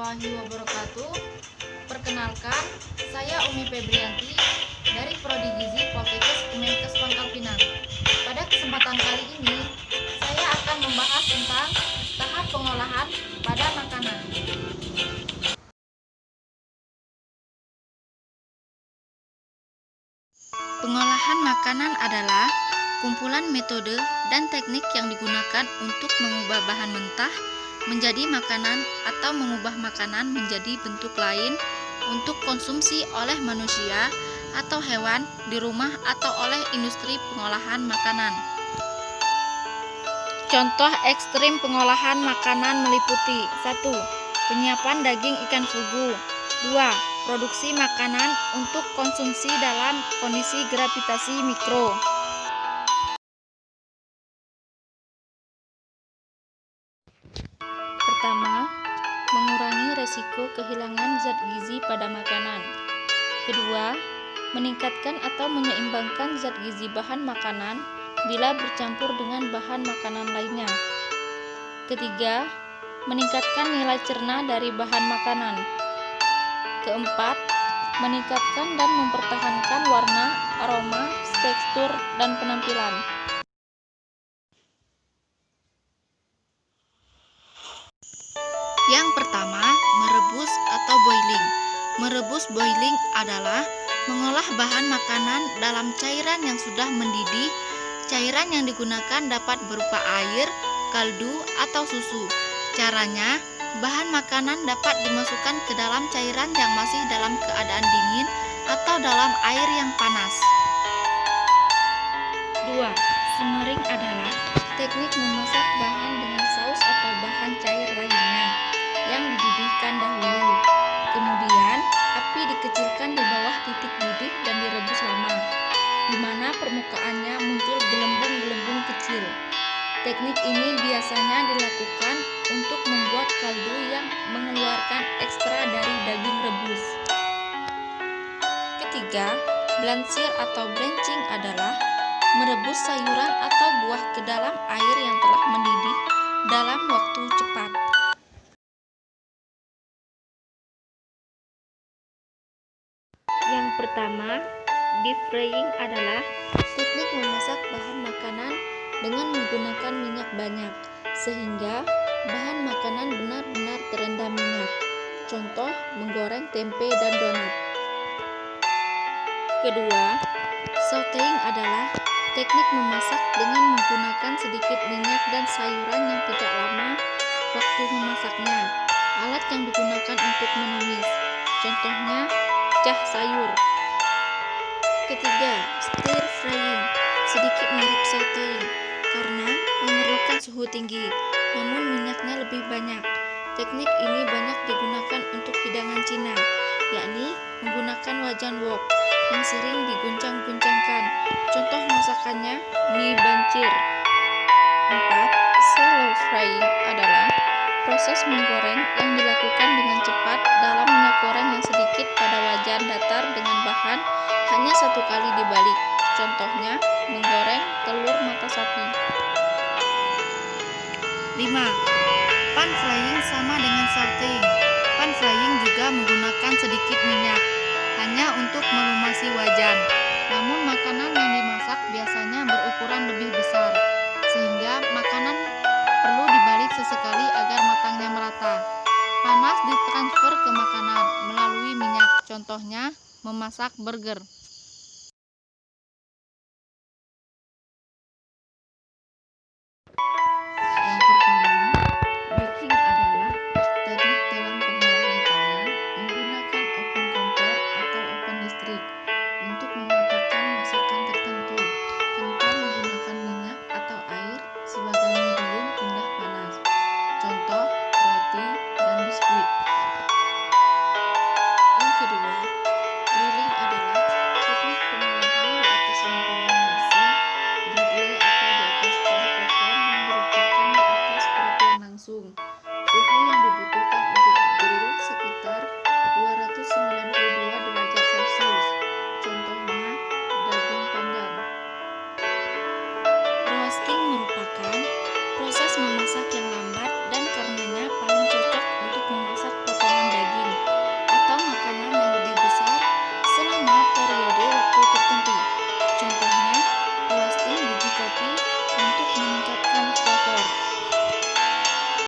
warahmatullahi wabarakatuh. Perkenalkan, saya Umi Febrianti dari Prodi Gizi Poltekkes Kemenkes Pangkal Pinang. Pada kesempatan kali ini, saya akan membahas tentang tahap pengolahan pada makanan. Pengolahan makanan adalah kumpulan metode dan teknik yang digunakan untuk mengubah bahan mentah menjadi makanan atau mengubah makanan menjadi bentuk lain untuk konsumsi oleh manusia atau hewan di rumah atau oleh industri pengolahan makanan. Contoh ekstrim pengolahan makanan meliputi 1. Penyiapan daging ikan fugu. 2. Produksi makanan untuk konsumsi dalam kondisi gravitasi mikro. Pertama, mengurangi resiko kehilangan zat gizi pada makanan. Kedua, meningkatkan atau menyeimbangkan zat gizi bahan makanan bila bercampur dengan bahan makanan lainnya. Ketiga, meningkatkan nilai cerna dari bahan makanan. Keempat, meningkatkan dan mempertahankan warna, aroma, tekstur, dan penampilan. Yang pertama, merebus atau boiling. Merebus boiling adalah mengolah bahan makanan dalam cairan yang sudah mendidih. Cairan yang digunakan dapat berupa air, kaldu, atau susu. Caranya, bahan makanan dapat dimasukkan ke dalam cairan yang masih dalam keadaan dingin atau dalam air yang panas. 2. Simmering adalah teknik memasak bahan dengan saus atau bahan cair lainnya yang dididihkan dahulu. Kemudian, api dikecilkan di bawah titik didih dan direbus lama, di mana permukaannya muncul gelembung-gelembung kecil. Teknik ini biasanya dilakukan untuk membuat kaldu yang mengeluarkan ekstra dari daging rebus. Ketiga, blanchisir atau blanching adalah merebus sayuran atau buah ke dalam air yang telah mendidih dalam waktu cepat. Yang pertama, deep frying adalah teknik memasak bahan makanan dengan menggunakan minyak banyak, sehingga bahan makanan benar-benar terendam minyak. Contoh, menggoreng tempe dan donat. Kedua, sauteing adalah teknik memasak dengan menggunakan sedikit minyak dan sayuran yang tidak lama waktu memasaknya. Alat yang digunakan untuk menumis, contohnya cah sayur. Ketiga, stir frying, sedikit mirip sauteing karena memerlukan suhu tinggi, namun minyaknya lebih banyak. Teknik ini banyak digunakan untuk hidangan Cina, yakni menggunakan wajan wok yang sering diguncang-guncangkan. Contoh masakannya mie bancir. 4. Shallow frying adalah proses menggoreng yang dilakukan dengan cepat dalam minyak goreng yang sedikit pada wajan datar dengan bahan hanya satu kali dibalik. Contohnya, menggoreng telur mata sapi. 5. Pan frying sama dengan sauteing. Pan frying juga menggunakan sedikit minyak, hanya untuk melumasi wajan. Namun makanan yang dimasak biasanya berukuran lebih besar, sehingga makanan perlu dibalik sesekali agar matangnya merata. Panas ditransfer ke makanan melalui minyak, contohnya memasak burger. Yang pertama, baking adalah teknik dalam pengolahan pangan menggunakan oven kompor atau oven listrik untuk mematangkan masakan tertentu tanpa menggunakan minyak atau air sebagai medium pindah panas. Contoh, roti dan biskuit. Yang kedua, grilling adalah teknik pengolahan di atas lempengan besi, griddle atau di atas pan oven yang diletakkan di atas perutian langsung. Suhu yang dibutuhkan untuk grill sekitar 292 derajat Celcius. Contoh